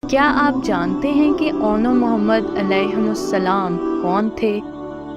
کیا آپ جانتے ہیں کہ اون و محمد علیہ السلام کون تھے؟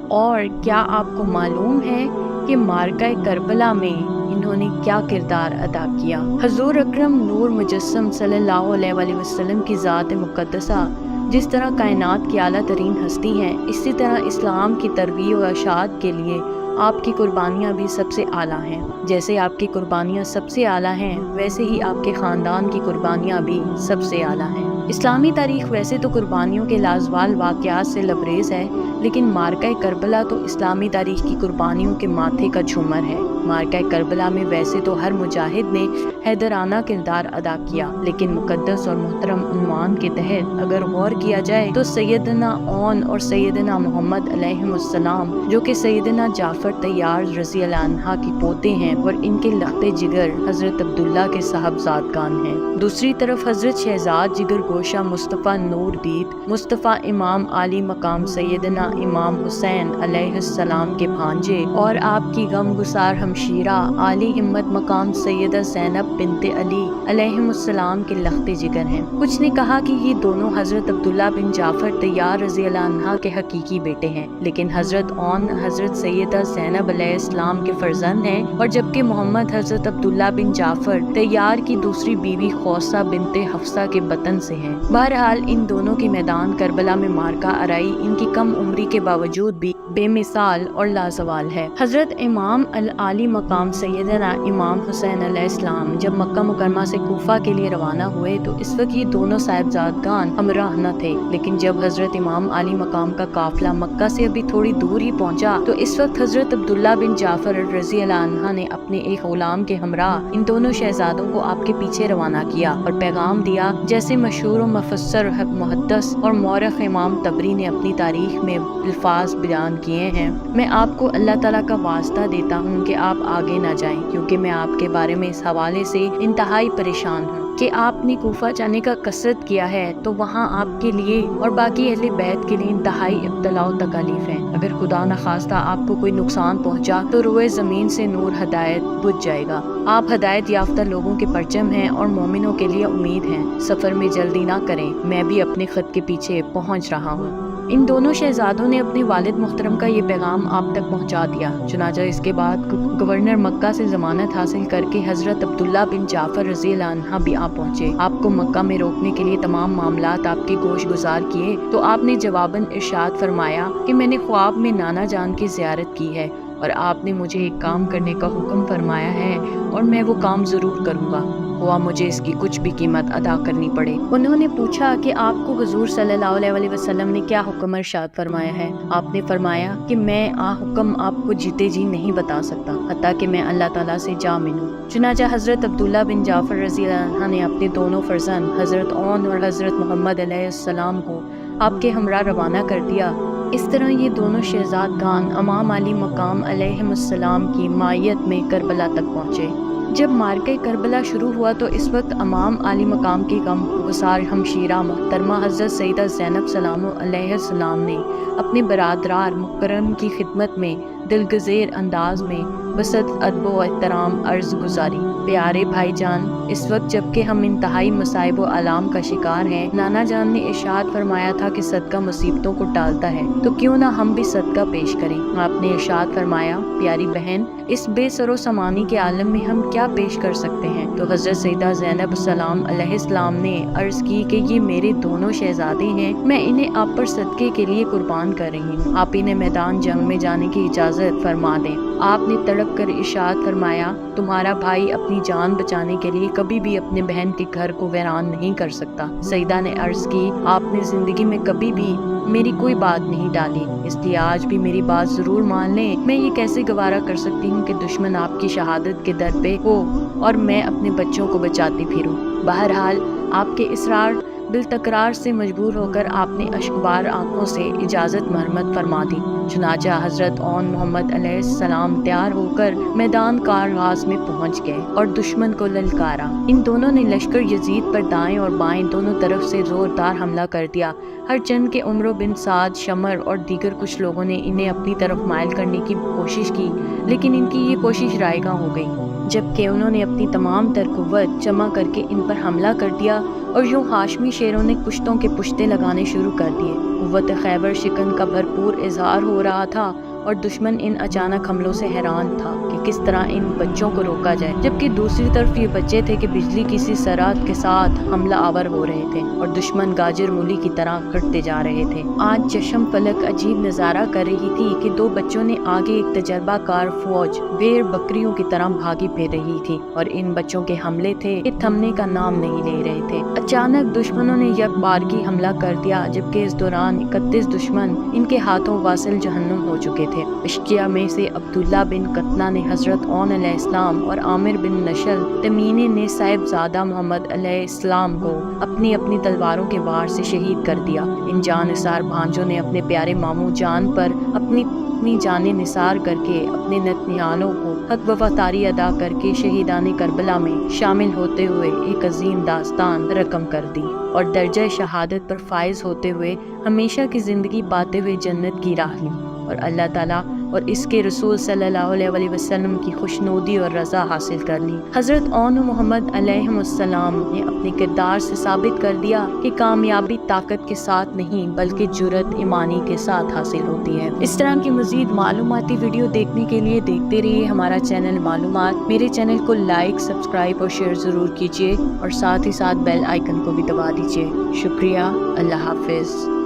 اور کیا آپ کو معلوم ہے کہ معرکہ کربلا میں انہوں نے کیا کردار ادا کیا؟ حضور اکرم نور مجسم صلی اللہ علیہ وآلہ وسلم کی ذات مقدسہ جس طرح کائنات کی اعلیٰ ترین ہستی ہیں، اسی طرح اسلام کی ترویج و اشاعت کے لیے آپ کی قربانیاں بھی سب سے اعلیٰ ہیں۔ جیسے آپ کی قربانیاں سب سے اعلیٰ ہیں، ویسے ہی آپ کے خاندان کی قربانیاں بھی سب سے اعلیٰ ہیں۔ اسلامی تاریخ ویسے تو قربانیوں کے لازوال واقعات سے لبریز ہے، لیکن معرکہ کربلا تو اسلامی تاریخ کی قربانیوں کے ماتھے کا جھومر ہے۔ معرکہ کربلا میں ویسے تو ہر مجاہد نے حیدرانہ کردار ادا کیا، لیکن مقدس اور محترم عنوان کے تحت اگر غور کیا جائے تو سیدنا اون اور سیدنا محمد علیہ السلام، جو کہ سیدنا جعفر طیار رضی اللہ عنہ کی پوتے ہیں، اور ان کے لخت جگر حضرت عبداللہ کے صاحبزادگان ہیں۔ دوسری طرف حضرت شہزاد جگر گوشہ مصطفیٰ نور دید، مصطفیٰ امام عالی مقام سیدنا امام حسین علیہ السلام کے بھانجے اور آپ کی غم گسار ہمشیرہ عالی ہمت مقام سیدہ زینب بنت علی علیہ السلام کے لخت جگر ہیں۔ کچھ نے کہا کہ یہ دونوں حضرت عبداللہ بن جعفر طیار رضی اللہ عنہ کے حقیقی بیٹے ہیں، لیکن حضرت اون حضرت سیدہ زینب علیہ السلام کے فرزند ہیں، اور جبکہ محمد حضرت عبداللہ بن جعفر طیار کی دوسری بیوی خوصہ بنت حفصہ کے بطن سے ہیں۔ بہرحال ان دونوں کی میدان کربلا میں معرکہ آرائی ان کی کم عمری کے باوجود بھی بے مثال اور لازوال ہے۔ حضرت امام العالی مقام سیدنا امام حسین علیہ السلام جب مکہ مکرمہ سے کوفہ کے لیے روانہ ہوئے تو اس وقت یہ دونوں صاحبزادگان ہمراہ نہ تھے، لیکن جب حضرت امام عالی مقام کا قافلہ مکہ سے ابھی تھوڑی دور ہی پہنچا تو اس وقت حضرت عبداللہ بن جعفر رضی اللہ عنہ نے اپنے ایک غلام کے ہمراہ ان دونوں شہزادوں کو آپ کے پیچھے روانہ کیا اور پیغام دیا، جیسے مشہور و مفسر محدث اور مورخ امام طبری نے اپنی تاریخ میں الفاظ بیان کیے ہیں: میں آپ کو اللہ تعالیٰ کا واسطہ دیتا ہوں کہ آپ آگے نہ جائیں، کیونکہ میں آپ کے بارے میں اس حوالے سے انتہائی پریشان ہوں کہ آپ نے کوفہ جانے کا قصد کیا ہے تو وہاں آپ کے لیے اور باقی اہل بیت کے لیے انتہائی ابتلاء و تکالیف ہیں۔ اگر خدا نخواستہ آپ کو کوئی نقصان پہنچا تو روئے زمین سے نور ہدایت بجھ جائے گا۔ آپ ہدایت یافتہ لوگوں کے پرچم ہیں اور مومنوں کے لیے امید ہیں۔ سفر میں جلدی نہ کریں، میں بھی اپنے خط کے پیچھے پہنچ رہا ہوں۔ ان دونوں شہزادوں نے اپنے والد محترم کا یہ پیغام آپ تک پہنچا دیا۔ چنانچہ اس کے بعد گورنر مکہ سے ضمانت حاصل کر کے حضرت عبداللہ بن جعفر رضی اللہ عنہ بھی آ پہنچے۔ آپ کو مکہ میں روکنے کے لیے تمام معاملات آپ کے گوش گزار کیے تو آپ نے جواباً ارشاد فرمایا کہ میں نے خواب میں نانا جان کی زیارت کی ہے اور آپ نے مجھے ایک کام کرنے کا حکم فرمایا ہے اور میں وہ کام ضرور کروں گا، ہوا مجھے اس کی کچھ بھی قیمت ادا کرنی پڑے۔ انہوں نے پوچھا کہ آپ کو حضور صلی اللہ علیہ وآلہ وسلم نے کیا حکم ارشاد فرمایا ہے؟ آپ نے فرمایا کہ میں حکم آپ کو جیتے جی نہیں بتا سکتا حتیٰ کہ میں اللہ تعالیٰ سے جا ملوں۔ چنانچہ حضرت عبداللہ بن جعفر رضی اللہ عنہ نے اپنے دونوں فرزند حضرت اون اور حضرت محمد علیہ السلام کو آپ کے ہمراہ روانہ کر دیا۔ اس طرح یہ دونوں شہزادگان امام علی مقام علیہ السلام کی معیت میں کربلا تک پہنچے۔ جب معرکہ کربلا شروع ہوا تو اس وقت امام علی مقام کی غم گسار ہمشیرہ محترمہ حضرت سیدہ زینب سلام علیہ السلام نے اپنے برادرار مکرم کی خدمت میں دلگزیر انداز میں بسط ادب و احترام عرض گزاری: پیارے بھائی جان، اس وقت جبکہ ہم انتہائی مصائب و آلام کا شکار ہیں، نانا جان نے ارشاد فرمایا تھا کہ صدقہ مصیبتوں کو ٹالتا ہے، تو کیوں نہ ہم بھی صدقہ پیش کریں۔ آپ نے ارشاد فرمایا: پیاری بہن، اس بے سر و سامانی کے عالم میں ہم کیا پیش کر سکتے ہیں؟ تو حضرت سیدہ زینب سلام علیہ السلام نے عرض کی کہ یہ میرے دونوں شہزادے ہیں، میں انہیں آپ پر صدقے کے لیے قربان کر رہی ہوں، آپ انہیں میدان جنگ میں جانے کی اجازت فرما دیں۔ آپ نے تڑپ کر ارشاد فرمایا: تمہارا بھائی اپنی جان بچانے کے لیے کبھی بھی اپنے بہن کے گھر کو ویران نہیں کر سکتا۔ سیدہ نے عرض کی: آپ نے زندگی میں کبھی بھی میری کوئی بات نہیں ڈالی، اس لیے آج بھی میری بات ضرور مان لیں۔ میں یہ کیسے گوارا کر سکتی ہوں کہ دشمن آپ کی شہادت کے در پہ ہو اور میں اپنے بچوں کو بچاتی پھروں۔ بہرحال آپ کے اصرار بالتکرار سے مجبور ہو کر آپ نے اشکبار آنکھوں سے اجازت مرمت فرما دی۔ چنانچہ حضرت اون محمد علیہ السلام تیار ہو کر میدان کارغاز میں پہنچ گئے اور دشمن کو للکارا۔ ان دونوں نے لشکر یزید پر دائیں اور بائیں دونوں طرف سے زوردار حملہ کر دیا۔ ہر چند کے عمرو بن سعد، شمر اور دیگر کچھ لوگوں نے انہیں اپنی طرف مائل کرنے کی کوشش کی، لیکن ان کی یہ کوشش رائگاں ہو گئی۔ جبکہ انہوں نے اپنی تمام تر قوت جمع کر کے ان پر حملہ کر دیا اور یوں ہاشمی شیروں نے کشتوں کے پشتے لگانے شروع کر دیے۔ قوت خیبر شکن کا بھرپور اظہار ہو رہا تھا اور دشمن ان اچانک حملوں سے حیران تھا کہ کس طرح ان بچوں کو روکا جائے، جبکہ دوسری طرف یہ بچے تھے کہ بجلی کی سی سرعت کے ساتھ حملہ آور ہو رہے تھے اور دشمن گاجر مولی کی طرح کٹتے جا رہے تھے۔ آج چشم فلک عجیب نظارہ کر رہی تھی کہ دو بچوں نے آگے ایک تجربہ کار فوج بیر بکریوں کی طرح بھاگی پھر رہی تھی اور ان بچوں کے حملے تھے کہ تھمنے کا نام نہیں لے رہے تھے۔ اچانک دشمنوں نے یک بارگی حملہ کر دیا، جبکہ اس دوران 31 دشمن ان کے ہاتھوں واصل جہنم ہو چکے تھے۔ اشقیاء میں سے عبداللہ بن قطنہ نے حضرت عون علیہ السلام اور عامر بن نشل تمینے نے صاحبزادہ محمد علیہ السلام کو اپنی اپنی تلواروں کے وار سے شہید کر دیا۔ ان جان نثار بھانجوں نے اپنے پیارے ماموں جان پر اپنی جانیں نثار کر کے اپنے نتنیانوں کو حق وفاداری ادا کر کے شہیدان کربلا میں شامل ہوتے ہوئے ایک عظیم داستان رقم کر دی اور درجہ شہادت پر فائز ہوتے ہوئے ہمیشہ کی زندگی پاتے ہوئے جنت کی راہ لی اور اللہ تعالیٰ اور اس کے رسول صلی اللہ علیہ وسلم کی خوشنودی اور رضا حاصل کر لی۔ حضرت عون محمد علیہ السلام نے اپنے کردار سے ثابت کر دیا کہ کامیابی طاقت کے ساتھ نہیں بلکہ جرأت ایمانی کے ساتھ حاصل ہوتی ہے۔ اس طرح کی مزید معلوماتی ویڈیو دیکھنے کے لیے دیکھتے رہیے ہمارا چینل معلومات۔ میرے چینل کو لائک، سبسکرائب اور شیئر ضرور کیجیے اور ساتھ ہی ساتھ بیل آئیکن کو بھی دبا دیجیے۔ شکریہ، اللہ حافظ۔